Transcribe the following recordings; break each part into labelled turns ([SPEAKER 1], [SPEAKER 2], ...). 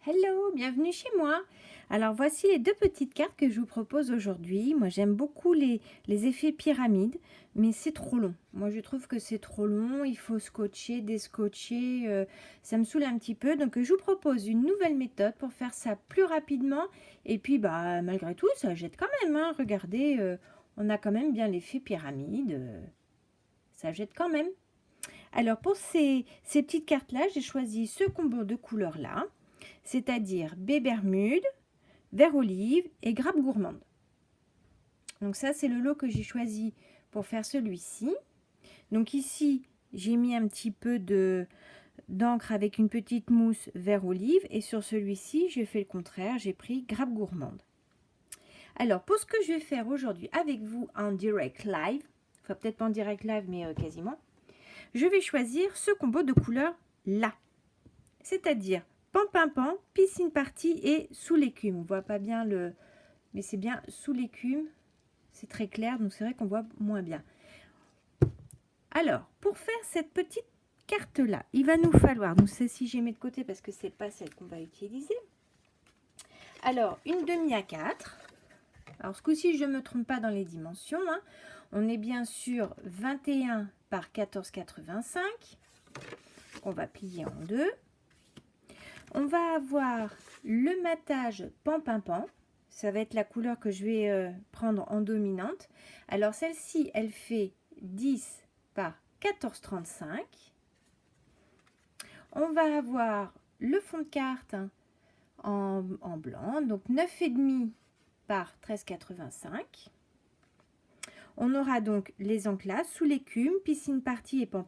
[SPEAKER 1] Hello, bienvenue chez moi. Alors voici les deux petites cartes que je vous propose aujourd'hui. Moi j'aime beaucoup les effets pyramides, mais c'est trop long. Moi je trouve que c'est trop long, il faut scotcher, descotcher, ça me saoule un petit peu. Donc je vous propose une nouvelle méthode pour faire ça plus rapidement. Et puis bah malgré tout ça jette quand même, hein. Regardez, on a quand même bien l'effet pyramide, ça jette quand même. Alors pour ces petites cartes là, j'ai choisi ce combo de couleurs là, c'est-à-dire baie bermude, vert olive et grappe gourmande. Donc ça c'est le lot que j'ai choisi pour faire celui-ci. Donc ici j'ai mis un petit peu d'encre avec une petite mousse vert olive, et sur celui-ci j'ai fait le contraire, j'ai pris grappe gourmande. Alors pour ce que je vais faire aujourd'hui avec vous en direct live, enfin peut-être pas en direct live mais quasiment, je vais choisir ce combo de couleurs là, c'est-à-dire pan, piscine party et sous l'écume. On voit pas bien le, mais c'est bien sous l'écume, c'est très clair, donc c'est vrai qu'on voit moins bien. Alors pour faire cette petite carte là, il va nous falloir, donc celle-ci j'ai mis de côté parce que c'est pas celle qu'on va utiliser. Alors une demi à 4. Alors ce coup-ci je ne me trompe pas dans les dimensions, hein. On est bien sûr 21 par 14,85. On va plier en deux. On va avoir le matage pan. Ça va être la couleur que je vais prendre en dominante. Alors celle-ci, elle fait 10 par 14,35. On va avoir le fond de carte en blanc, donc 9,5 par 13,85. On aura donc les enclaves sous l'écume, piscine party et pan.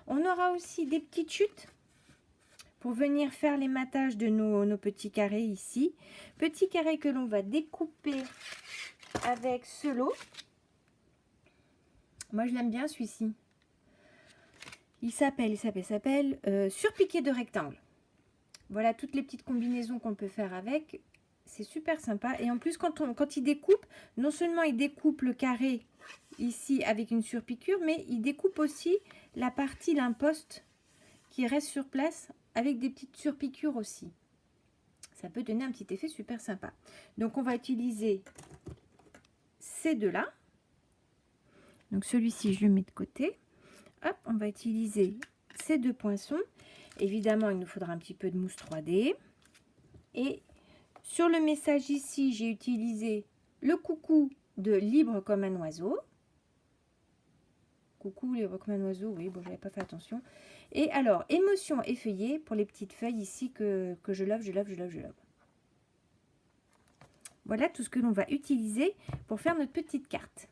[SPEAKER 1] On aura aussi des petites chutes pour venir faire les matages de nos petits carrés ici. Petits carrés que l'on va découper avec ce lot. Moi je l'aime bien celui-ci. Il s'appelle surpiqué de rectangle. Voilà toutes les petites combinaisons qu'on peut faire avec. C'est super sympa. Et en plus quand il découpe, non seulement il découpe le carré ici avec une surpiqûre, mais il découpe aussi la partie l'imposte qui reste sur place avec des petites surpiqûres aussi. Ça peut donner un petit effet super sympa. Donc on va utiliser ces deux-là. Donc celui-ci, je le mets de côté. Hop, on va utiliser ces deux poinçons. Évidemment, il nous faudra un petit peu de mousse 3D. Et sur le message ici, j'ai utilisé le coucou de Libre comme un oiseau. Coucou, libre comme un oiseau, oui, bon, j'avais pas fait attention. Et alors, émotion effeuillée pour les petites feuilles ici que je love. Voilà tout ce que l'on va utiliser pour faire notre petite carte.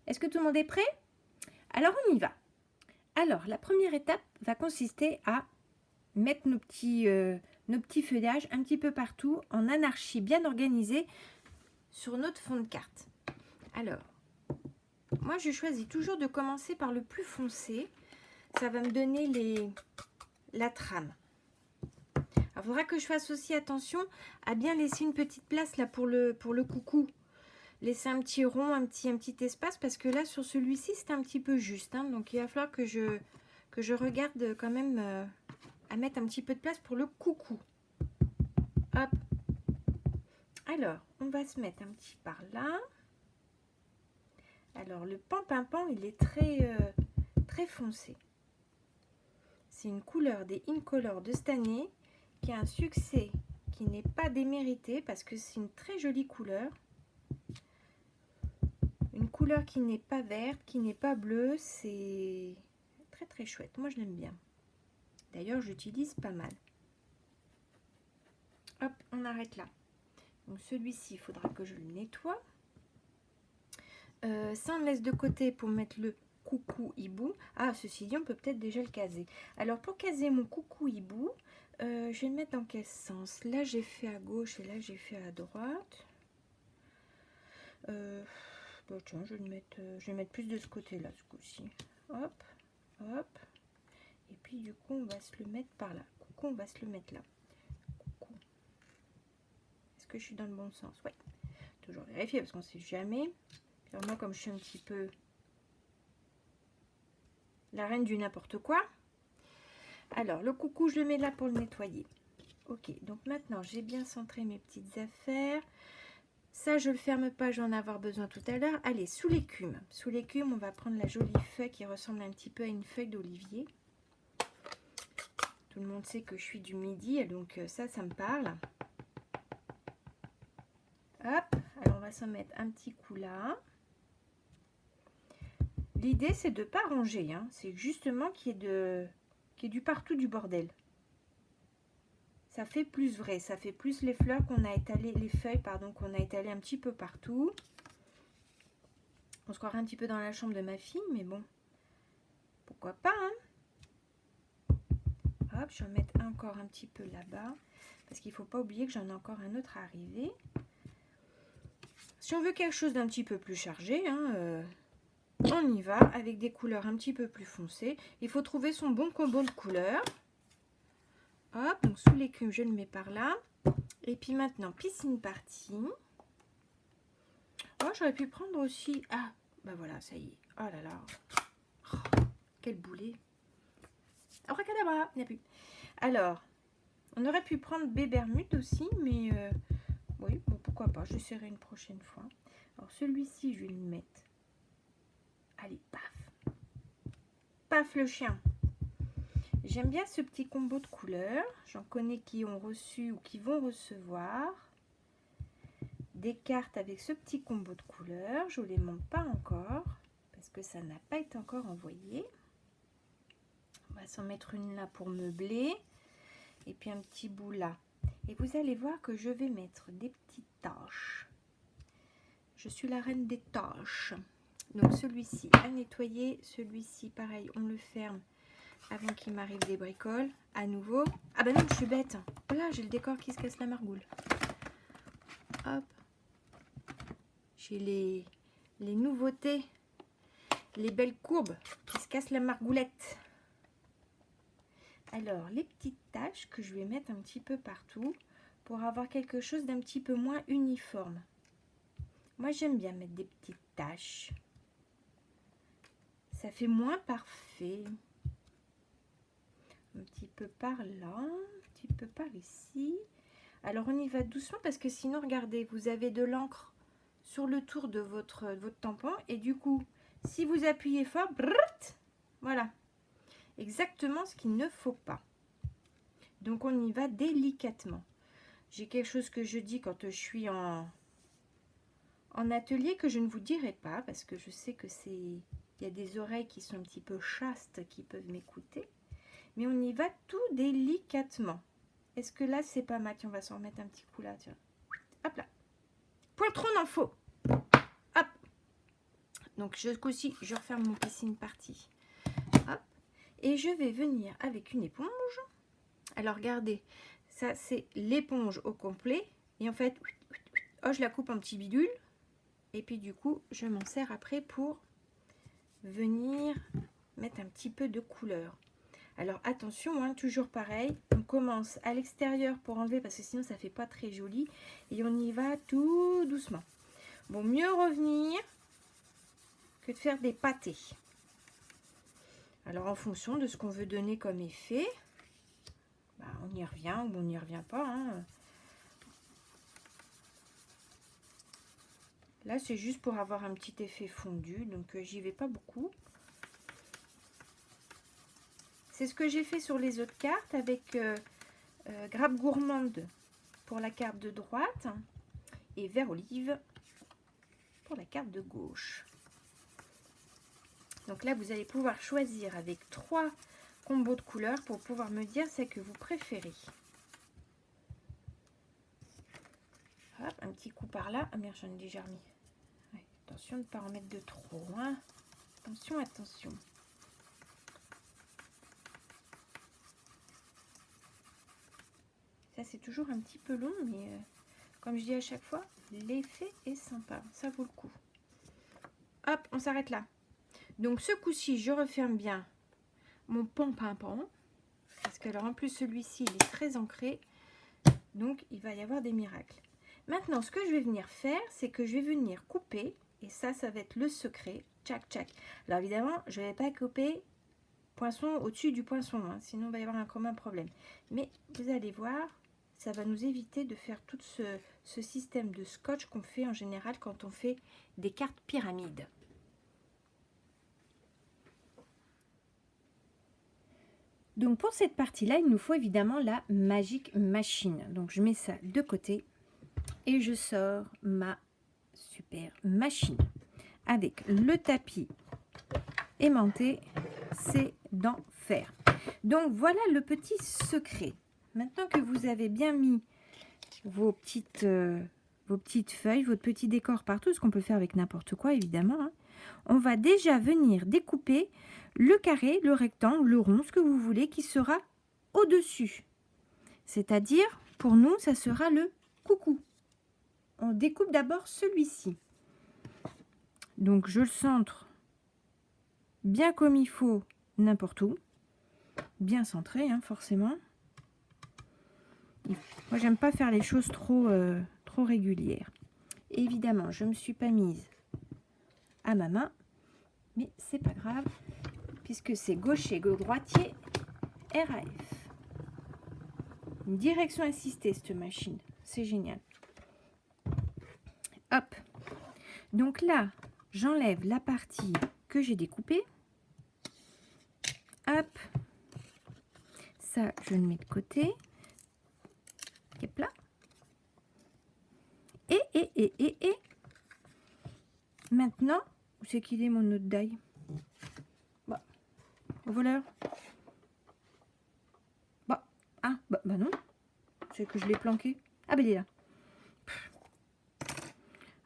[SPEAKER 1] Est-ce que tout le monde est prêt? Alors, on y va. Alors, la première étape va consister à mettre nos petits feuillages un petit peu partout en anarchie bien organisée sur notre fond de carte. Alors, moi, je choisis toujours de commencer par le plus foncé. Ça va me donner la trame. Il faudra que je fasse aussi attention à bien laisser une petite place là pour le coucou. Laisser un petit rond, un petit espace, parce que là sur celui-ci c'est un petit peu juste, hein, donc il va falloir que je regarde quand même à mettre un petit peu de place pour le coucou. Hop. Alors on va se mettre un petit par là. Alors le pan il est très foncé. C'est une couleur des Incolor de cette année qui a un succès qui n'est pas démérité parce que c'est une très jolie couleur. Une couleur qui n'est pas verte, qui n'est pas bleue, c'est très chouette. Moi je l'aime bien. D'ailleurs j'utilise pas mal. Hop, on arrête là. Donc celui-ci, il faudra que je le nettoie. Ça on laisse de côté pour mettre le coucou hibou. Ah, ceci dit, on peut peut-être déjà le caser. Alors pour caser mon coucou hibou, je vais le mettre dans quel sens? Là j'ai fait à gauche et là j'ai fait à droite. Bon, tiens, je vais mettre plus de ce côté-là, ce coup-ci. Hop, hop. Et puis, du coup, on va se le mettre par là. Coucou, on va se le mettre là. Coucou. Est-ce que je suis dans le bon sens? Oui. Toujours vérifier parce qu'on ne sait jamais. Alors, moi, comme je suis un petit peu la reine du n'importe quoi. Alors, le coucou, je le mets là pour le nettoyer. Ok, donc maintenant j'ai bien centré mes petites affaires. Ça, je le ferme pas, je vais en avoir besoin tout à l'heure. Allez, sous l'écume. Sous l'écume, on va prendre la jolie feuille qui ressemble un petit peu à une feuille d'olivier. Tout le monde sait que je suis du Midi, donc ça me parle. Hop, alors on va s'en mettre un petit coup là. L'idée, c'est de ne pas ranger, hein. C'est justement qu'il y ait du partout du bordel. Ça fait plus vrai, ça fait plus les fleurs qu'on a étalées, les feuilles, pardon, qu'on a étalées un petit peu partout. On se croirait un petit peu dans la chambre de ma fille, mais bon, pourquoi pas, hein. Hop, je vais en mettre encore un petit peu là-bas, parce qu'il ne faut pas oublier que j'en ai encore un autre à arriver. Si on veut quelque chose d'un petit peu plus chargé, hein, on y va avec des couleurs un petit peu plus foncées. Il faut trouver son bon combo de couleurs. Hop, donc sous l'écume, je le mets par là. Et puis maintenant, piscine partie. Oh, j'aurais pu prendre aussi... Ah, bah voilà, ça y est. Oh là là. Oh, quel boulet. Abracadabra, il n'y a plus. Alors, on aurait pu prendre Bébermude aussi, mais... oui, bon, pourquoi pas. J'essaierai une prochaine fois. Alors, celui-ci, je vais le mettre. Allez, paf. Paf le chien. J'aime bien ce petit combo de couleurs. J'en connais qui ont reçu ou qui vont recevoir des cartes avec ce petit combo de couleurs. Je ne vous les montre pas encore parce que ça n'a pas été encore envoyé. On va s'en mettre une là pour meubler et puis un petit bout là. Et vous allez voir que je vais mettre des petites taches. Je suis la reine des taches. Donc celui-ci à nettoyer, celui-ci pareil, on le ferme avant qu'il m'arrive des bricoles. À nouveau. Ah bah non, je suis bête. Voilà, j'ai le décor qui se casse la margoule. Hop. J'ai les nouveautés, les belles courbes qui se cassent la margoulette. Alors, les petites taches que je vais mettre un petit peu partout pour avoir quelque chose d'un petit peu moins uniforme. Moi, j'aime bien mettre des petites taches. Ça fait moins parfait. Un petit peu par là, un petit peu par ici. Alors, on y va doucement parce que sinon, regardez, vous avez de l'encre sur le tour de votre tampon. Et du coup, si vous appuyez fort, brrrt, voilà. Exactement ce qu'il ne faut pas. Donc, on y va délicatement. J'ai quelque chose que je dis quand je suis en atelier que je ne vous dirai pas parce que je sais que il y a des oreilles qui sont un petit peu chastes qui peuvent m'écouter. Mais on y va tout délicatement. Est-ce que là, c'est pas mal? Tiens, on va s'en remettre un petit coup là. Tiens. Hop là. Pointron en faux. Hop. Donc, ce coup-ci, je referme mon piscine partie. Hop. Et je vais venir avec une éponge. Alors, regardez. Ça, c'est l'éponge au complet. Et en fait, oh, je la coupe en petits bidules. Et puis, du coup, je m'en sers après pour venir mettre un petit peu de couleur. Alors attention, hein, toujours pareil, on commence à l'extérieur pour enlever parce que sinon ça fait pas très joli et on y va tout doucement. Bon, mieux revenir que de faire des pâtés. Alors en fonction de ce qu'on veut donner comme effet, bah, on y revient ou on n'y revient pas. Hein. Là c'est juste pour avoir un petit effet fondu, donc j'y vais pas beaucoup. C'est ce que j'ai fait sur les autres cartes avec Grappe Gourmande pour la carte de droite et Vert Olive pour la carte de gauche. Donc là, vous allez pouvoir choisir avec 3 combos de couleurs pour pouvoir me dire ce que vous préférez. Hop, un petit coup par là. Ah merde, j'en ai déjà remis. Ouais, attention de ne pas en mettre de trop. Hein. Attention, attention. Ça, c'est toujours un petit peu long, mais comme je dis à chaque fois, l'effet est sympa. Ça vaut le coup. Hop, on s'arrête là. Donc, ce coup-ci, je referme bien mon pan-pan-pan. Parce que, alors, en plus, celui-ci, il est très ancré. Donc, il va y avoir des miracles. Maintenant, ce que je vais venir faire, c'est que je vais venir couper. Et ça va être le secret. Tchac, tchac. Alors, évidemment, je ne vais pas couper poinçon au-dessus du poinçon. Hein, sinon, il va y avoir un commun problème. Mais vous allez voir, ça va nous éviter de faire tout ce système de scotch qu'on fait en général quand on fait des cartes pyramides. Donc pour cette partie-là, il nous faut évidemment la Magic Machine. Donc je mets ça de côté et je sors ma super machine avec le tapis aimanté, c'est d'enfer. Donc voilà le petit secret. Maintenant que vous avez bien mis vos petites feuilles, votre petit décor partout, ce qu'on peut faire avec n'importe quoi évidemment, hein, on va déjà venir découper le carré, le rectangle, le rond, ce que vous voulez, qui sera au-dessus. C'est-à-dire, pour nous, ça sera le coucou. On découpe d'abord celui-ci. Donc, je le centre bien comme il faut, n'importe où. Bien centré, hein, forcément. Moi, j'aime pas faire les choses trop régulières. Évidemment, je ne me suis pas mise à ma main, mais c'est pas grave, puisque c'est gaucher, droitier, RAF. Une direction assistée, cette machine. C'est génial. Hop. Donc là, j'enlève la partie que j'ai découpée. Hop. Ça, je le mets de côté. Hop là. Et. Maintenant, où c'est qu'il est mon autre die? Bah, au voleur. Bah, ah, bah non. C'est que je l'ai planqué. Ah, ben il est là.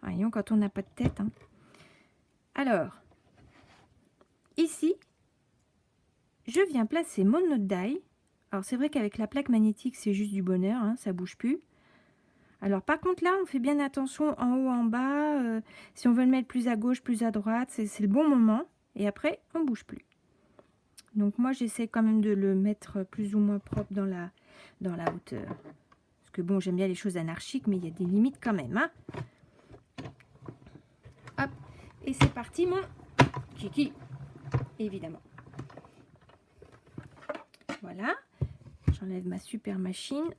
[SPEAKER 1] Voyons, quand on n'a pas de tête. Hein. Alors, ici, je viens placer mon autre die. Alors, c'est vrai qu'avec la plaque magnétique, c'est juste du bonheur. Hein, ça bouge plus. Alors, par contre, là, on fait bien attention en haut, en bas. Si on veut le mettre plus à gauche, plus à droite, c'est le bon moment. Et après, on ne bouge plus. Donc, moi, j'essaie quand même de le mettre plus ou moins propre dans la hauteur. Parce que, bon, j'aime bien les choses anarchiques, mais il y a des limites quand même. Hein. Hop. Et c'est parti, mon kiki. Évidemment. Voilà. J'enlève ma super machine.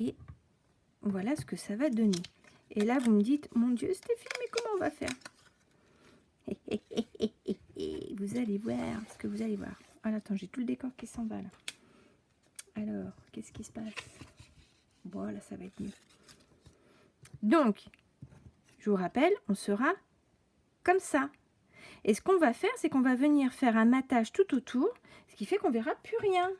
[SPEAKER 1] Et voilà ce que ça va donner. Et là, vous me dites, mon Dieu, Stéphie, mais comment on va faire? Vous allez voir ce que vous allez voir. Ah, attends, j'ai tout le décor qui s'en va là. Alors, qu'est-ce qui se passe? Voilà, ça va être mieux. Donc, je vous rappelle, on sera comme ça. Et ce qu'on va faire, c'est qu'on va venir faire un matage tout autour, ce qui fait qu'on verra plus rien.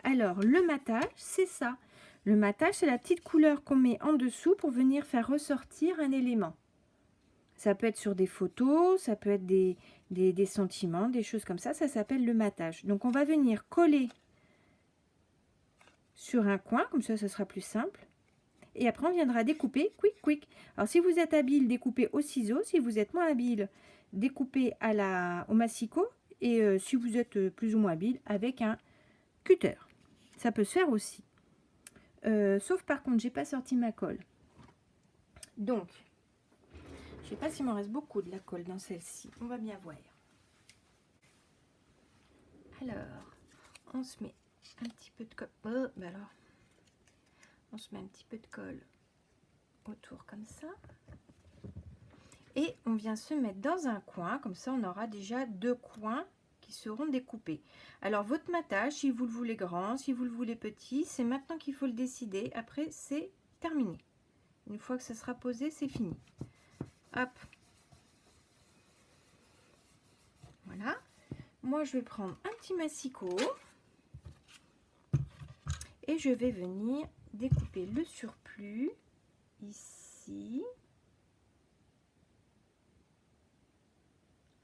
[SPEAKER 1] Alors, le matage, c'est ça. Le matage, c'est la petite couleur qu'on met en dessous pour venir faire ressortir un élément. Ça peut être sur des photos, ça peut être des sentiments, des choses comme ça. Ça s'appelle le matage. Donc, on va venir coller sur un coin, comme ça, ce sera plus simple. Et après, on viendra découper, quick. Alors, si vous êtes habile, découpez au ciseau. Si vous êtes moins habile, découpez au massicot. Et si vous êtes plus ou moins habile, avec un cutter. Ça peut se faire aussi. Sauf par contre, j'ai pas sorti ma colle. Donc, je sais pas s'il m'en reste beaucoup de la colle dans celle-ci. On va bien voir. Alors, on se met un petit peu de colle. Oh, bah alors, on se met un petit peu de colle autour comme ça. Et on vient se mettre dans un coin. Comme ça, on aura déjà 2 coins qui seront découpés. Alors, votre matage, si vous le voulez grand, si vous le voulez petit, c'est maintenant qu'il faut le décider. Après, c'est terminé. Une fois que ça sera posé, c'est fini. Hop. Voilà. Moi, je vais prendre un petit massicot. Et je vais venir découper le surplus ici.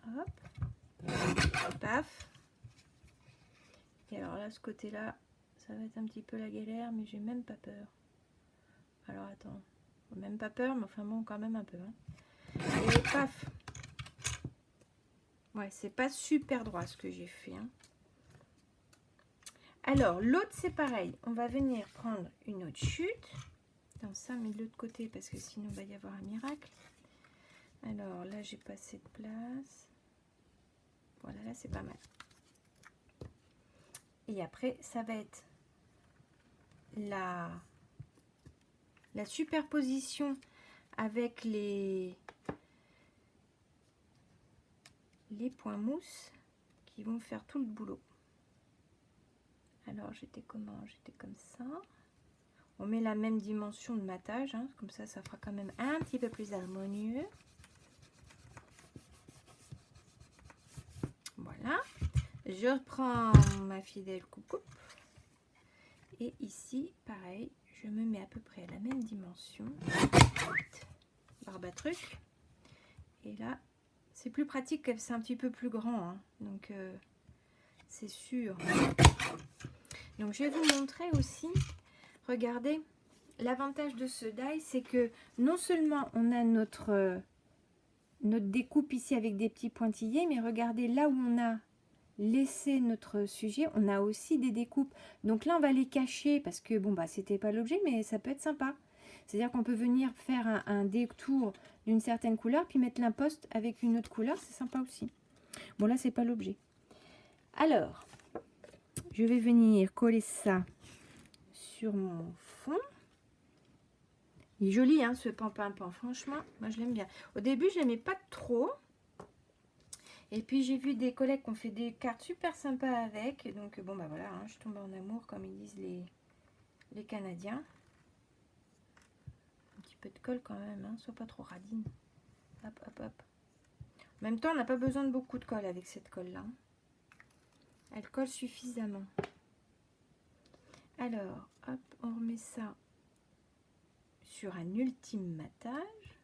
[SPEAKER 1] Hop. Paf. Et alors là, ce côté-là, ça va être un petit peu la galère, mais j'ai même pas peur. Alors attends, même pas peur, mais enfin bon, quand même un peu. Hein. Et paf. Ouais, c'est pas super droit ce que j'ai fait. Hein. Alors, l'autre, c'est pareil. On va venir prendre une autre chute. Dans ça, mais de l'autre côté, parce que sinon, il va y avoir un miracle. Alors là, j'ai pas assez de place. Voilà, là c'est pas mal. Et après, ça va être la superposition avec les points mousse qui vont faire tout le boulot. Alors j'étais comment? J'étais comme ça. On met la même dimension de matage, hein, comme ça fera quand même un petit peu plus harmonieux. Voilà. Je reprends ma fidèle coupe. Et ici, pareil, je me mets à peu près à la même dimension. Barbe à truc. Et là, c'est plus pratique, c'est un petit peu plus grand, hein, donc c'est sûr. Donc je vais vous montrer aussi, regardez, l'avantage de ce die, c'est que non seulement on a notre découpe ici avec des petits pointillés, mais regardez là où on a laissé notre sujet, on a aussi des découpes. Donc là on va les cacher parce que bon bah c'était pas l'objet, mais ça peut être sympa. C'est-à-dire qu'on peut venir faire un détour d'une certaine couleur, puis mettre l'imposte avec une autre couleur, c'est sympa aussi. Bon là c'est pas l'objet. Alors, je vais venir coller ça sur mon fond. Il est joli hein, ce pan-pan-pan, franchement, moi je l'aime bien. Au début je l'aimais pas trop. Et puis j'ai vu des collègues qui ont fait des cartes super sympas avec. Donc bon bah voilà, hein, je tombe en amour comme ils disent les Canadiens. Un petit peu de colle quand même, hein, soit pas trop radine. Hop, hop, hop. En même temps, on n'a pas besoin de beaucoup de colle avec cette colle-là. Elle colle suffisamment. Alors, hop, on remet ça sur un ultime matage.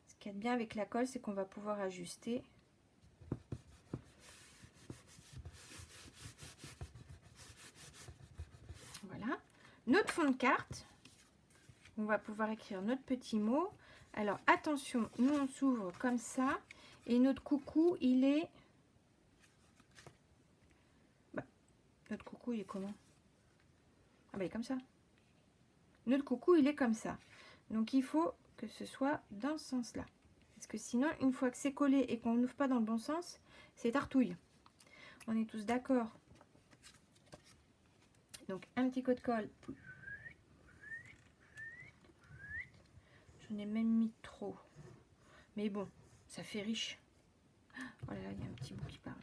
[SPEAKER 1] Ce qu'il y a de bien avec la colle, c'est qu'on va pouvoir ajuster. Voilà. Notre fond de carte, on va pouvoir écrire notre petit mot. Alors, attention, nous, on s'ouvre comme ça. Et notre coucou, il est... Bah, notre coucou, il est comment? Ah bah, il est comme ça. Notre coucou, il est comme ça. Donc, il faut que ce soit dans ce sens-là. Parce que sinon, une fois que c'est collé et qu'on n'ouvre pas dans le bon sens, c'est tartouille. On est tous d'accord. Donc, un petit coup de colle. J'en ai même mis trop. Mais bon, ça fait riche. Voilà, il y a un petit bout qui parle.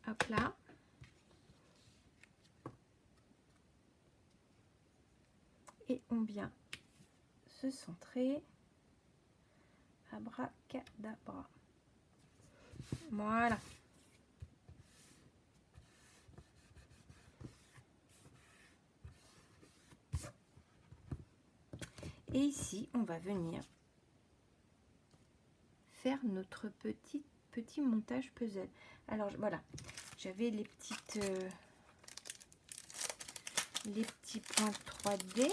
[SPEAKER 1] Hop là. Et on vient se centrer. Abracadabra. Voilà. Et ici, on va venir faire notre petit montage puzzle. Alors voilà, j'avais les petits points 3D.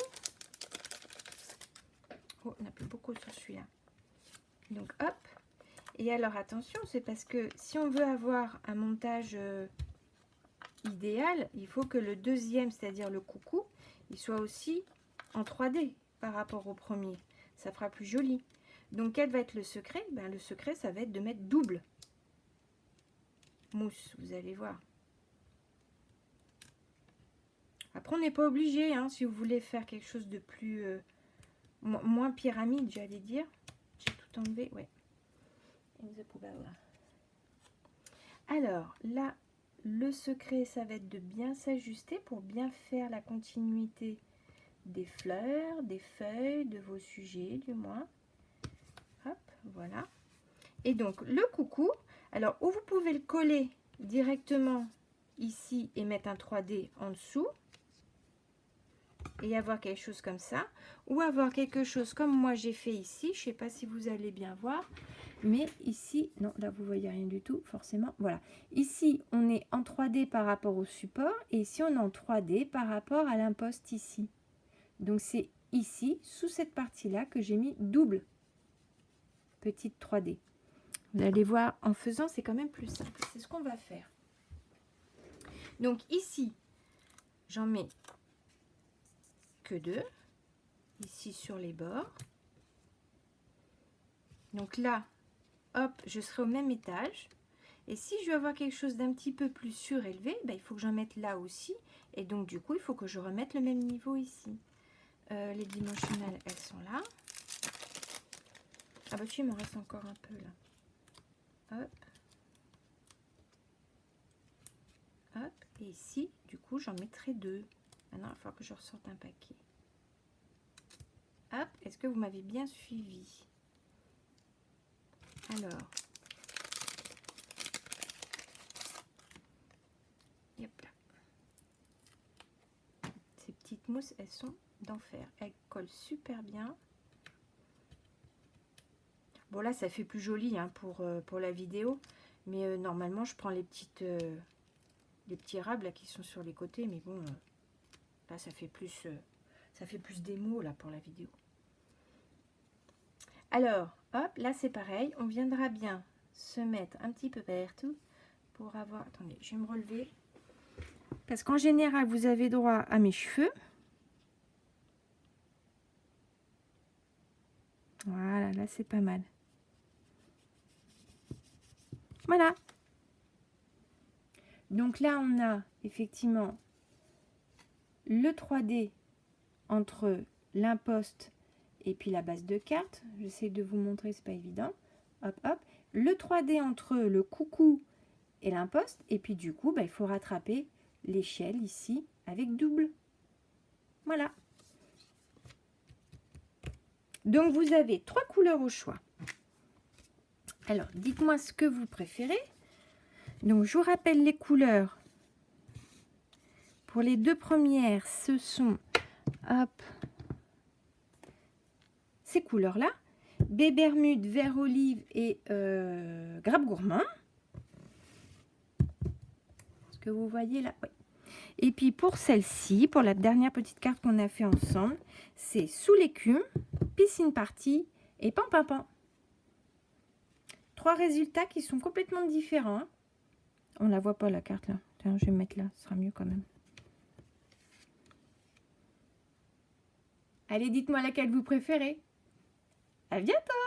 [SPEAKER 1] Oh, on n'a plus beaucoup sur celui-là. Donc hop. Et alors attention, c'est parce que si on veut avoir un montage idéal, il faut que le deuxième, c'est-à-dire le coucou, il soit aussi en 3D par rapport au premier. Ça fera plus joli. Donc quel va être le secret? Ben, le secret, ça va être de mettre double mousse, vous allez voir. Après, on n'est pas obligé, hein, si vous voulez faire quelque chose de plus moins pyramide, j'allais dire. J'ai tout enlevé, ouais. Alors là, le secret, ça va être de bien s'ajuster pour bien faire la continuité des fleurs, des feuilles, de vos sujets du moins. Hop, voilà. Et donc le coucou, alors où vous pouvez le coller directement ici et mettre un 3D en dessous et avoir quelque chose comme ça, ou avoir quelque chose comme moi j'ai fait ici. Je sais pas si vous allez bien voir, mais ici, non, là vous voyez rien du tout forcément. Voilà, ici on est en 3D par rapport au support et ici on est en 3D par rapport à l'imposte ici. Donc c'est ici, sous cette partie-là, que j'ai mis double petite 3D. Vous allez voir, en faisant, c'est quand même plus simple. C'est ce qu'on va faire. Donc ici, j'en mets que 2. Ici sur les bords. Donc là, hop, je serai au même étage. Et si je veux avoir quelque chose d'un petit peu plus surélevé, ben, il faut que j'en mette là aussi. Et donc, du coup, il faut que je remette le même niveau ici. Les dimensionnelles, elles sont là. Ah bah tu, il m'en reste encore un peu là. Hop. Hop. Et ici, du coup, j'en mettrai 2. Maintenant, il va falloir que je ressorte un paquet. Hop. Est-ce que vous m'avez bien suivi? Alors. Hop là. Ces petites mousses, elles sont d'enfer. Elles collent super bien. Bon là, ça fait plus joli hein, pour la vidéo. Mais normalement, je prends les petits rables là, qui sont sur les côtés. Mais bon, là, ça fait plus démo là pour la vidéo. Alors, hop, là c'est pareil. On viendra bien se mettre un petit peu partout pour avoir... Attendez, je vais me relever. Parce qu'en général, vous avez droit à mes cheveux. Voilà, là c'est pas mal. Voilà. Donc là, on a effectivement le 3D entre l'imposte et puis la base de carte. J'essaie de vous montrer, c'est pas évident. Hop, hop. Le 3D entre le coucou et l'imposte. Et puis du coup, bah, il faut rattraper l'échelle ici avec double. Voilà. Donc vous avez 3 couleurs au choix. Alors, dites-moi ce que vous préférez. Donc, je vous rappelle les couleurs. Pour les 2 premières, ce sont hop, ces couleurs-là. Baie Bermude, vert olive et grappe gourmand. Est-ce que vous voyez là? Oui. Et puis pour celle-ci, pour la dernière petite carte qu'on a fait ensemble, c'est sous l'écume, piscine party et pan pan pan. 3 résultats qui sont complètement différents. On la voit pas la carte là. Tiens, je vais me mettre là, ce sera mieux quand même. Allez, dites-moi laquelle vous préférez. À bientôt!